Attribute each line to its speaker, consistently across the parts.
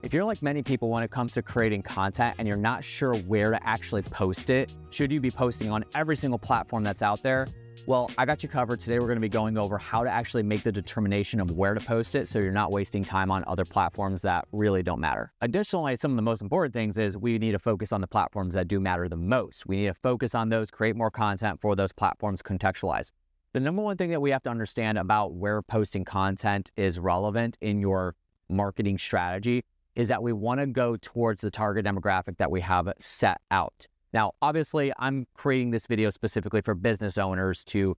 Speaker 1: If you're like many people when it comes to creating content and you're not sure where to actually post it, should you be posting on every single platform that's out there? Well, I got you covered. Today, we're going to be going over how to actually make the determination of where to post it so you're not wasting time on other platforms that really don't matter. Additionally, some of the most important things is we need to focus on the platforms that do matter the most. We need to focus on those, create more content for those platforms, contextualize. The number one thing that we have to understand about where posting content is relevant in your marketing strategy is that we want to go towards the target demographic that we have set out. Now, obviously, I'm creating this video specifically for business owners to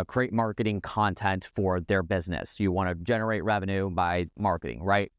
Speaker 1: create marketing content for their business. You want to generate revenue by marketing, right?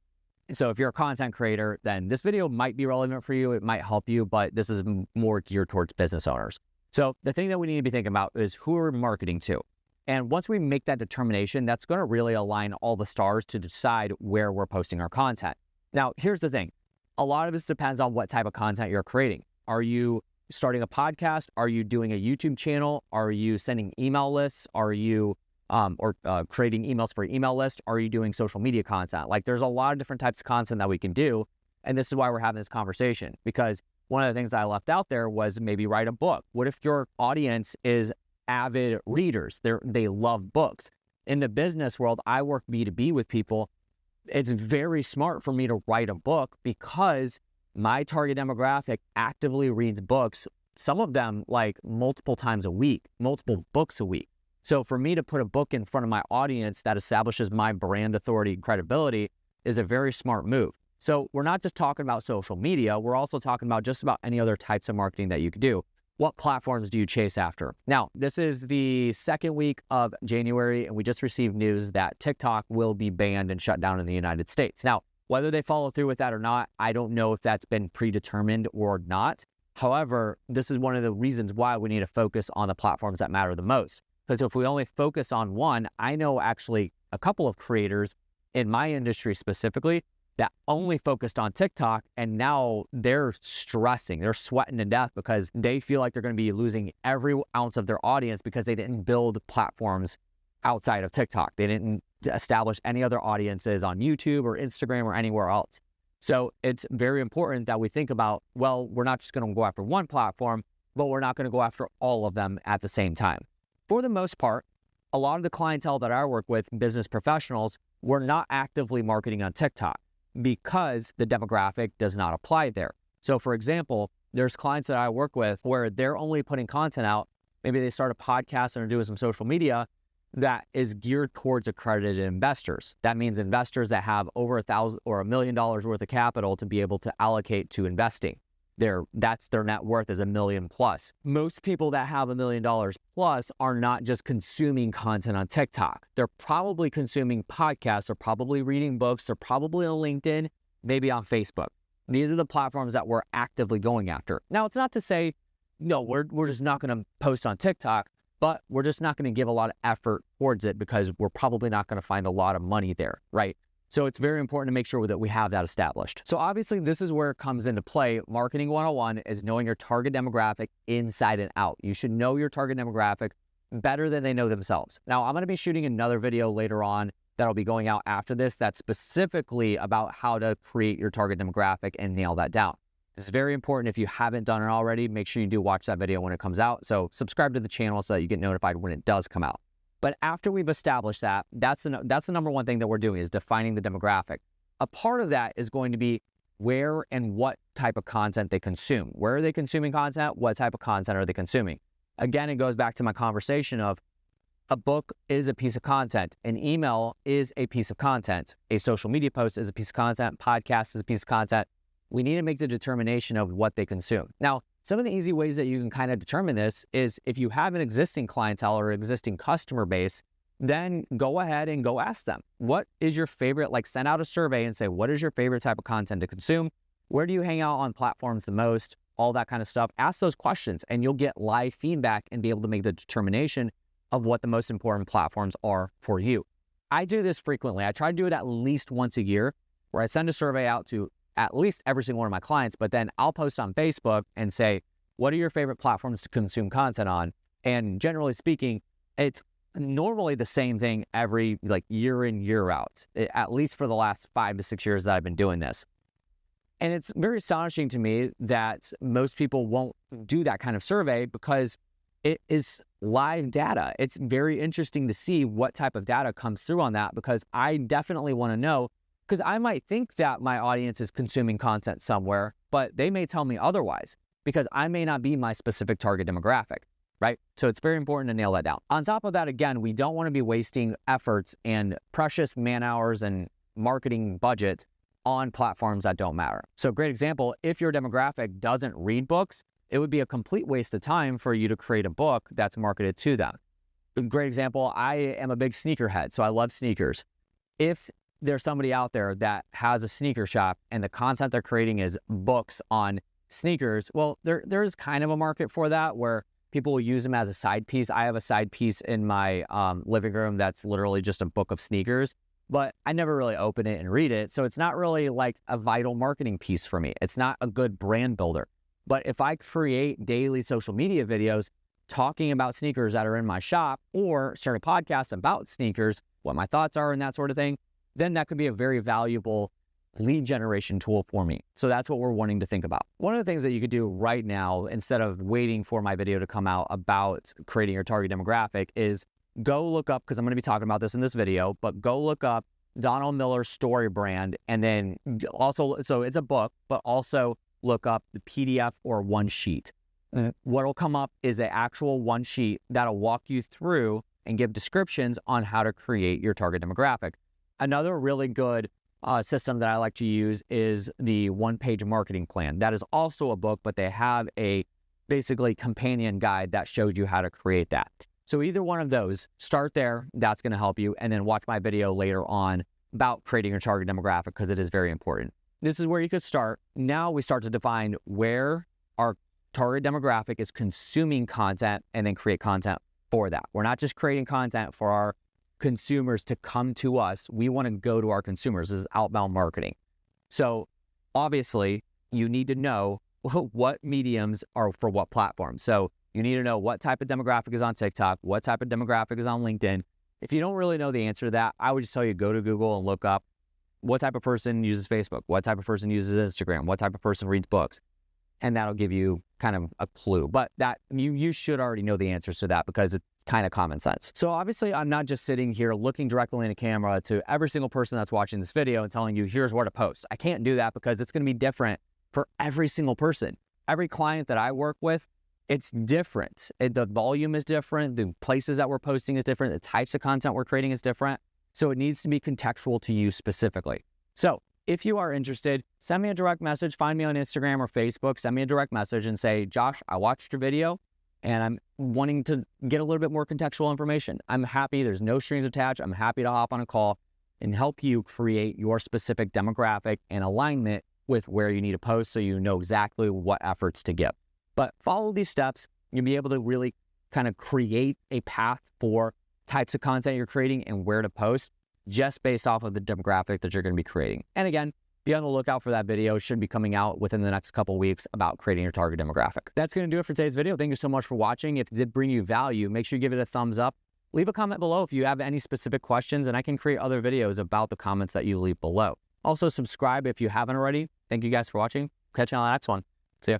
Speaker 1: So if you're a content creator, then this video might be relevant for you. It might help you, but this is more geared towards business owners. So the thing that we need to be thinking about is who we're marketing to. And once we make that determination, that's going to really align all the stars to decide where we're posting our content. Now, here's the thing. A lot of this depends on what type of content you're creating. Are you starting a podcast? Are you doing a YouTube channel? Are you sending email lists? Are you creating emails for your email list? Are you doing social media content? Like, there's a lot of different types of content that we can do. And this is why we're having this conversation, because one of the things that I left out there was maybe write a book. What if your audience is avid readers? They love books. In the business world, I work B2B with people. It's very smart for me to write a book because my target demographic actively reads books, some of them like multiple times a week, multiple books a week. So for me to put a book in front of my audience that establishes my brand authority and credibility is a very smart move. So we're not just talking about social media, we're also talking about just about any other types of marketing that you could do. What platforms do you chase after? Now, this is the second week of January, and we just received news that TikTok will be banned and shut down in the United States. Now, whether they follow through with that or not, I don't know if that's been predetermined or not. However, this is one of the reasons why we need to focus on the platforms that matter the most. Because if we only focus on one, I know actually a couple of creators in my industry specifically that only focused on TikTok, and now they're stressing, they're sweating to death because they feel like they're going to be losing every ounce of their audience because they didn't build platforms outside of TikTok. They didn't establish any other audiences on YouTube or Instagram or anywhere else. So it's very important that we think about, well, we're not just going to go after one platform, but we're not going to go after all of them at the same time. For the most part, a lot of the clientele that I work with, business professionals, we're not actively marketing on TikTok because the demographic does not apply there. So for example, there's clients that I work with where they're only putting content out. Maybe they start a podcast and are doing some social media that is geared towards accredited investors. That means investors that have over $1,000 or $1 million worth of capital to be able to allocate to investing. That's their net worth is $1 million plus. Most people that have $1 million plus are not just consuming content on TikTok. They're probably consuming podcasts, they're probably reading books, they're probably on LinkedIn, maybe on Facebook. These are the platforms that we're actively going after. Now, it's not to say, no, we're just not going to post on TikTok, but we're just not going to give a lot of effort towards it because we're probably not going to find a lot of money there, right? So it's very important to make sure that we have that established. So obviously, this is where it comes into play. Marketing 101 is knowing your target demographic inside and out. You should know your target demographic better than they know themselves. Now, I'm going to be shooting another video later on that'll be going out after this that's specifically about how to create your target demographic and nail that down. It's very important. If you haven't done it already, make sure you do watch that video when it comes out. So subscribe to the channel so that you get notified when it does come out. But after we've established that, that's the number one thing that we're doing is defining the demographic. A part of that is going to be where and what type of content they consume. Where are they consuming content? What type of content are they consuming? Again, it goes back to my conversation of a book is a piece of content. An email is a piece of content. A social media post is a piece of content. Podcast is a piece of content. We need to make the determination of what they consume. Now, some of the easy ways that you can kind of determine this is if you have an existing clientele or existing customer base, then go ahead and go ask them, what is your favorite, like send out a survey and say, what is your favorite type of content to consume? Where do you hang out on platforms the most? All that kind of stuff. Ask those questions and you'll get live feedback and be able to make the determination of what the most important platforms are for you. I do this frequently. I try to do it at least once a year where I send a survey out to at least every single one of my clients, but then I'll post on Facebook and say, what are your favorite platforms to consume content on? And generally speaking, it's normally the same thing every year in, year out, at least for the last 5 to 6 years that I've been doing this. And it's very astonishing to me that most people won't do that kind of survey because it is live data. It's very interesting to see what type of data comes through on that, because I definitely want to know, because I might think that my audience is consuming content somewhere, but they may tell me otherwise because I may not be my specific target demographic, right? So it's very important to nail that down. On top of that, again, we don't want to be wasting efforts and precious man hours and marketing budget on platforms that don't matter. So great example, if your demographic doesn't read books, it would be a complete waste of time for you to create a book that's marketed to them. A great example, I am a big sneakerhead, so I love sneakers. If there's somebody out there that has a sneaker shop and the content they're creating is books on sneakers, well, there's kind of a market for that where people will use them as a side piece. I have a side piece in my living room that's literally just a book of sneakers, but I never really open it and read it. So it's not really like a vital marketing piece for me. It's not a good brand builder. But if I create daily social media videos talking about sneakers that are in my shop, or start a podcast about sneakers, what my thoughts are and that sort of thing, then that could be a very valuable lead generation tool for me. So that's what we're wanting to think about. One of the things that you could do right now, instead of waiting for my video to come out about creating your target demographic, is go look up, because I'm going to be talking about this in this video, but go look up Donald Miller's Story Brand, and then also, so it's a book, but also look up the PDF or one sheet. What'll come up is an actual one sheet that'll walk you through and give descriptions on how to create your target demographic. Another really good system that I like to use is the one-page marketing plan. That is also a book, but they have a basically companion guide that shows you how to create that. So either one of those, start there. That's going to help you. And then watch my video later on about creating your target demographic, because it is very important. This is where you could start. Now we start to define where our target demographic is consuming content and then create content for that. We're not just creating content for our consumers to come to us. We want to go to our consumers. This is outbound marketing. So obviously you need to know what mediums are for what platform. So you need to know what type of demographic is on TikTok, what type of demographic is on LinkedIn. If you don't really know the answer to that, I would just tell you, go to Google and look up what type of person uses Facebook, what type of person uses Instagram, what type of person reads books, and that'll give you kind of a clue. But that you should already know the answers to that, because it's kind of common sense. So obviously I'm not just sitting here looking directly in a camera to every single person that's watching this video and telling you here's where to post. I can't do that, because it's going to be different for every single person. Every client that I work with, it's different. The volume is different. The places that we're posting is different. The types of content we're creating is different. So it needs to be contextual to you specifically. So if you are interested, send me a direct message. Find me on Instagram or Facebook. Send me a direct message and say, Josh, I watched your video and I'm wanting to get a little bit more contextual information. I'm happy. There's no strings attached. I'm happy to hop on a call and help you create your specific demographic and alignment with where you need to post, so you know exactly what efforts to give. But follow these steps. You'll be able to really kind of create a path for types of content you're creating and where to post, just based off of the demographic that you're going to be creating. And again, be on the lookout for that video. It should be coming out within the next couple of weeks about creating your target demographic. That's going to do it for today's video. Thank you so much for watching. If it did bring you value, make sure you give it a thumbs up. Leave a comment below if you have any specific questions, and I can create other videos about the comments that you leave below. Also, subscribe if you haven't already. Thank you guys for watching. Catch you on the next one. See ya.